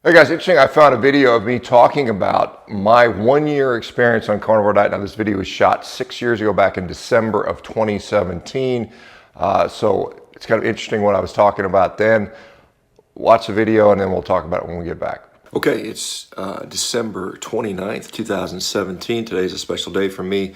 Hey guys, interesting. I found a video of me talking about my 1 year experience on carnivore diet. Now this video was shot 6 years ago, back in December of 2017. So it's kind of interesting what I was talking about then. Watch the video and then we'll talk about it when we get back. Okay, it's December 29th, 2017. Today's a special day for me.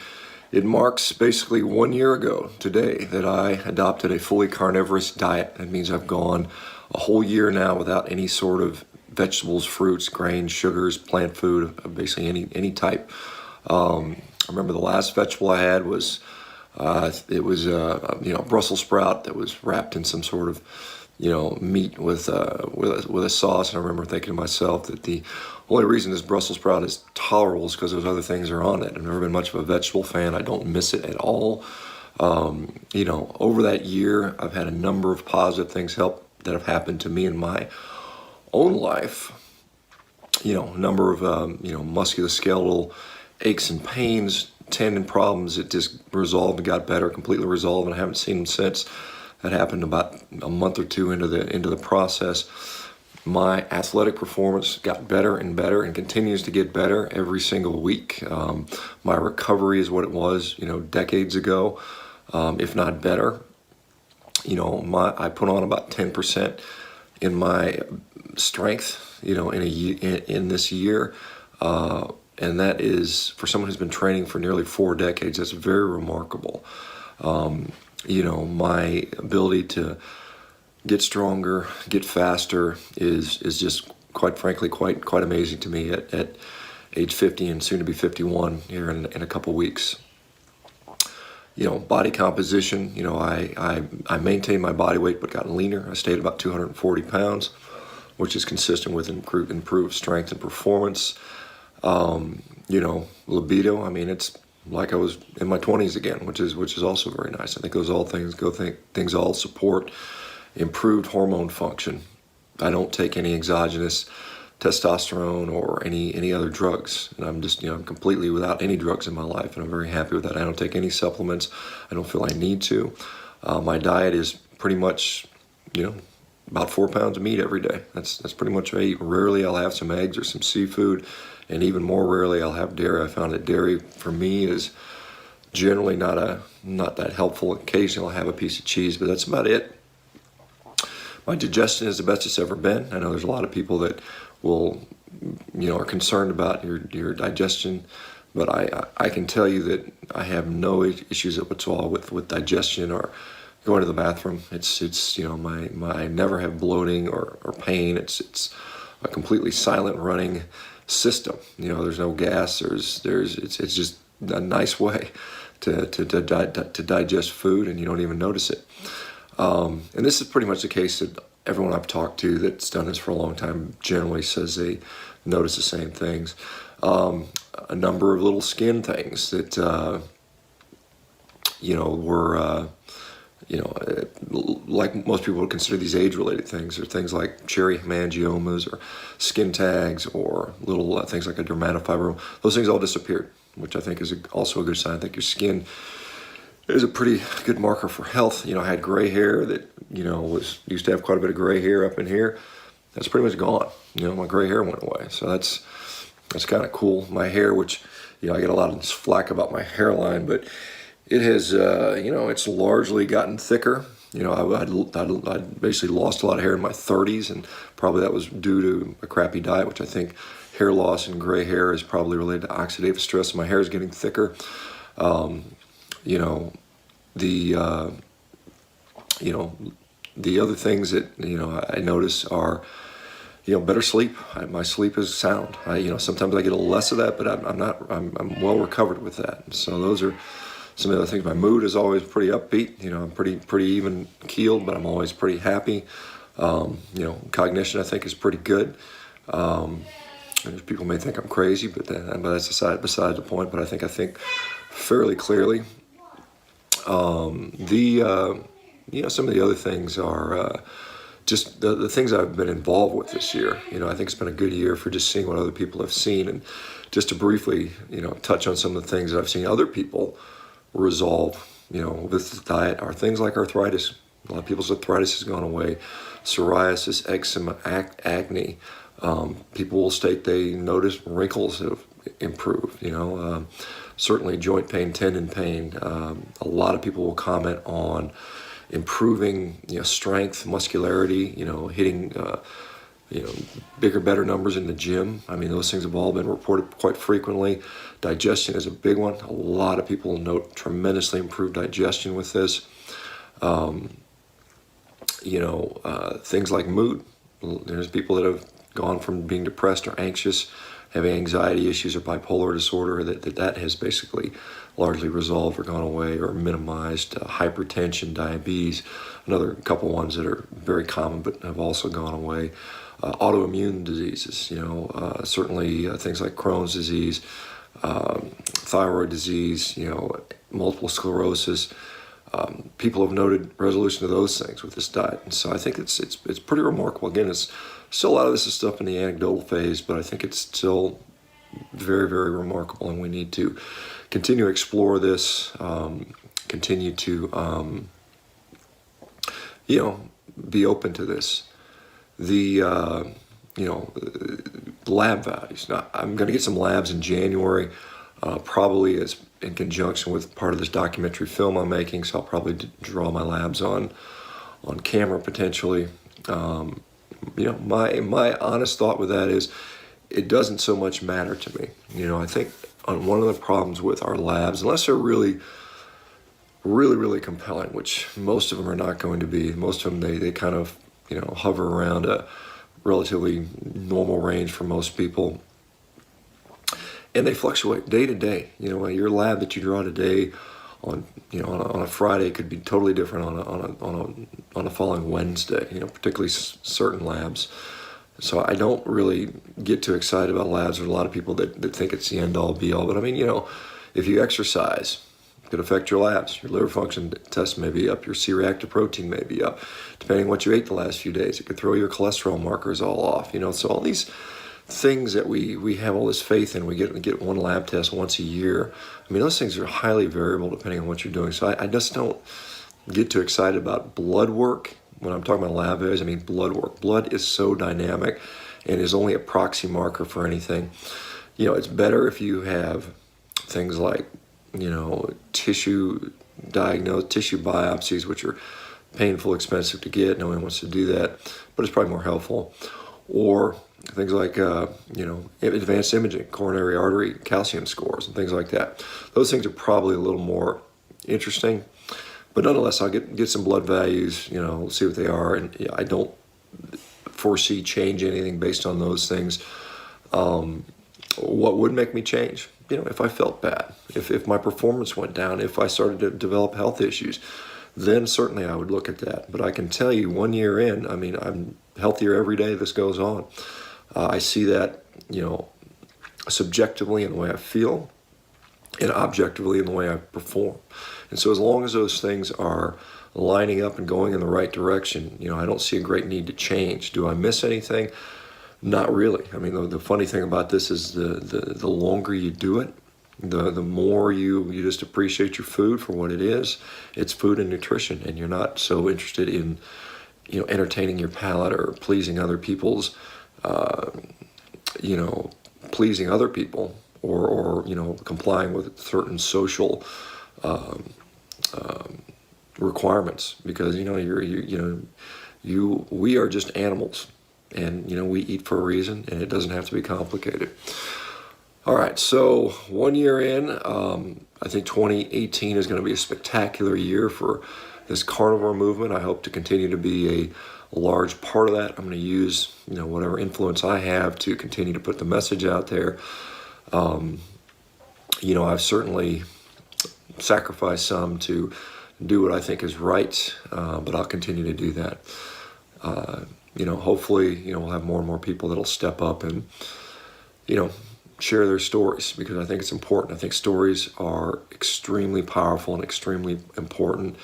It marks basically 1 year ago today that I adopted a fully carnivorous diet. That means I've gone a whole year now without any sort of vegetables, fruits, grains, sugars, plant food, basically any type. I remember the last vegetable I had was Brussels sprout that was wrapped in some sort of meat with a sauce. And I remember thinking to myself that the only reason this Brussels sprout is tolerable is because those other things are on it. I've never been much of a vegetable fan. I don't miss it at all. Over that year, I've had a number of positive things that have happened to me in my own life. A number of musculoskeletal aches and pains, tendon problems that just resolved and got better, completely resolved, and I haven't seen them since. That happened about a month or two into the process. My athletic performance got better and better and continues to get better every single week. My recovery is what it was, decades ago, if not better. I put on about 10% in my strength, in this year, and that is, for someone who's been training for nearly 4 decades, that's very remarkable. My ability to get stronger, get faster is just, quite frankly, quite amazing to me at age 50 and soon to be 51 here in a couple weeks. Body composition, I maintained my body weight but got leaner. I stayed about 240 pounds, which is consistent with improved strength and performance. Libido, it's like I was in my 20s again, which is also very nice. I think those things all support improved hormone function. I don't take any exogenous testosterone or any other drugs, and I'm just I'm completely without any drugs in my life, and I'm very happy with that. I don't take any supplements. I don't feel I need to. My diet is pretty much about 4 pounds of meat every day. That's pretty much what I eat. Rarely I'll have some eggs or some seafood, and even more rarely I'll have dairy. I found that dairy for me is generally not that helpful. Occasionally I'll have a piece of cheese, but that's about it. My digestion is the best it's ever been. I know there's a lot of people that are concerned about your digestion, but I can tell you that I have no issues at all with digestion or going to the bathroom. It's I never have bloating or pain. It's a completely silent running system. There's no gas. It's just a nice way to digest food, and you don't even notice it. And this is pretty much the case that everyone I've talked to that's done this for a long time generally says they notice the same things. A number of little skin things that were like most people would consider these age-related things, or things like cherry hemangiomas or skin tags, or little things like a dermatofibroma. Those things all disappeared, which I think is also a good sign. I think your skin is a pretty good marker for health. I had gray hair that used to have quite a bit of gray hair up in here. That's pretty much gone. My gray hair went away, so that's kind of cool. My hair, which I get a lot of flack about my hairline, but it has it's largely gotten thicker. I'd basically lost a lot of hair in my 30s, and probably that was due to a crappy diet, which I think hair loss and gray hair is probably related to oxidative stress. My hair is getting thicker. The other things that I notice are better sleep. My sleep is sound. Sometimes I get a little less of that, but I'm well recovered with that. So those are some of the other things. My mood is always pretty upbeat. I'm pretty even keeled, but I'm always pretty happy. Cognition I think is pretty good. People may think I'm crazy, but that's beside the point. But I think fairly clearly. Some of the other things are just the things I've been involved with this year. I think it's been a good year for just seeing what other people have seen, and just to briefly, touch on some of the things that I've seen other people resolve, with this diet, are things like arthritis. A lot of people's arthritis has gone away. Psoriasis, eczema, acne, People will state they notice wrinkles have improved, certainly joint pain, tendon pain. A lot of people will comment on improving, strength, muscularity, hitting, bigger, better numbers in the gym. I mean, those things have all been reported quite frequently. Digestion is a big one. A lot of people note tremendously improved digestion with this. Things like mood. There's people that have gone from being depressed or anxious, having anxiety issues or bipolar disorder, that has basically largely resolved or gone away or minimized. Hypertension, diabetes, another couple ones that are very common but have also gone away. Autoimmune diseases, certainly things like Crohn's disease, thyroid disease, multiple sclerosis. People have noted resolution of those things with this diet, and so I think it's pretty remarkable. Again, it's still a lot of this is stuff in the anecdotal phase, but I think it's still very, very remarkable, and we need to continue to explore this, continue to be open to this. The lab values. Now, I'm going to get some labs in January, probably as in conjunction with part of this documentary film I'm making, so I'll probably draw my labs on camera potentially. My honest thought with that is it doesn't so much matter to me. I think on one of the problems with our labs, unless they're really, really, really compelling, which most of them are not going to be, most of them they kind of hover around a relatively normal range for most people. And they fluctuate day to day. Your lab that you draw today on a Friday could be totally different on a following Wednesday. Particularly certain labs. So I don't really get too excited about labs. There's a lot of people that think it's the end all be all. But I mean, if you exercise, it could affect your labs. Your liver function test may be up. Your C-reactive protein may be up. Depending on what you ate the last few days, it could throw your cholesterol markers all off. So all these things that we have all this faith in, we get one lab test once a year. I mean, those things are highly variable depending on what you're doing. So I just don't get too excited about blood work. When I'm talking about lab values, I mean blood work. Blood is so dynamic and is only a proxy marker for anything. It's better if you have things like, tissue biopsies, which are painful, expensive to get. No one wants to do that, but it's probably more helpful. Or things like, advanced imaging, coronary artery calcium scores and things like that. Those things are probably a little more interesting. But nonetheless, I'll get some blood values, see what they are. And I don't foresee change anything based on those things. What would make me change? If I felt bad, if my performance went down, if I started to develop health issues, then certainly I would look at that. But I can tell you 1 year in, I mean, I'm healthier every day this goes on. I see that, subjectively in the way I feel and objectively in the way I perform. And so as long as those things are lining up and going in the right direction, I don't see a great need to change. Do I miss anything? Not really. I mean, the funny thing about this is the longer you do it, the more you just appreciate your food for what it is. It's food and nutrition, and you're not so interested in, entertaining your palate or pleasing other people's, pleasing other people or complying with certain social requirements, because we are just animals, and we eat for a reason, and it doesn't have to be complicated. All right, so 1 year in, I think 2018 is going to be a spectacular year for this carnivore movement. I hope to continue to be a large part of that. I'm going to use whatever influence I have to continue to put the message out there. I've certainly sacrificed some to do what I think is right, but I'll continue to do that. Hopefully, we'll have more and more people that'll step up and, share their stories, because I think it's important. I think stories are extremely powerful and extremely important.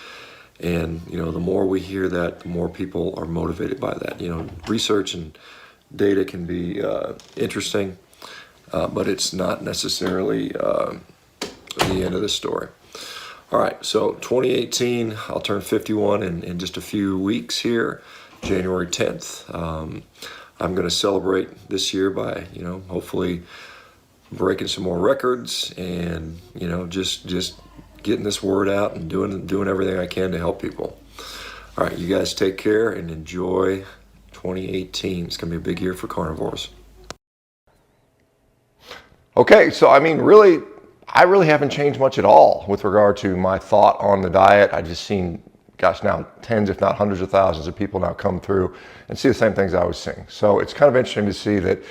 And, the more we hear that, the more people are motivated by that. Research and data can be interesting, but it's not necessarily the end of the story. All right, so 2018, I'll turn 51 in just a few weeks here, January 10th. I'm going to celebrate this year by, hopefully breaking some more records and, just getting this word out and doing everything I can to help people. All right, you guys take care and enjoy 2018. It's going to be a big year for carnivores. Okay, so I really haven't changed much at all with regard to my thought on the diet. I've just seen, now tens, if not hundreds of thousands of people now come through and see the same things I was seeing. So it's kind of interesting to see that,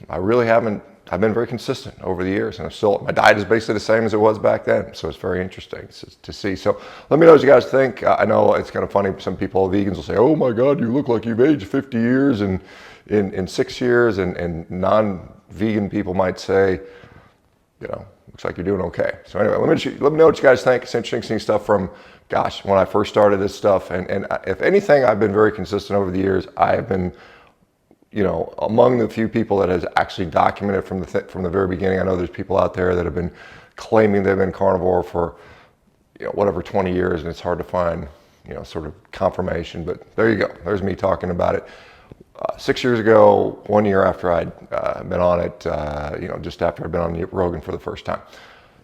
I really haven't, I've been very consistent over the years, and my diet is basically the same as it was back then. So it's very interesting to see. So let me know what you guys think. I know it's kind of funny. Some people, vegans, will say, "Oh my God, you look like you've aged 50 years in 6 years," and non-vegan people might say, looks like you're doing okay. So anyway, let me know what you guys think. It's interesting seeing stuff from, when I first started this stuff. And if anything, I've been very consistent over the years. I have been, among the few people that has actually documented from the very beginning. I know there's people out there that have been claiming they've been carnivore for, 20 years, and it's hard to find, sort of confirmation. But there you go. There's me talking about it. 6 years ago, 1 year after I'd been on it, just after I'd been on Rogan for the first time.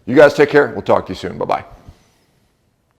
You guys take care. We'll talk to you soon. Bye-bye.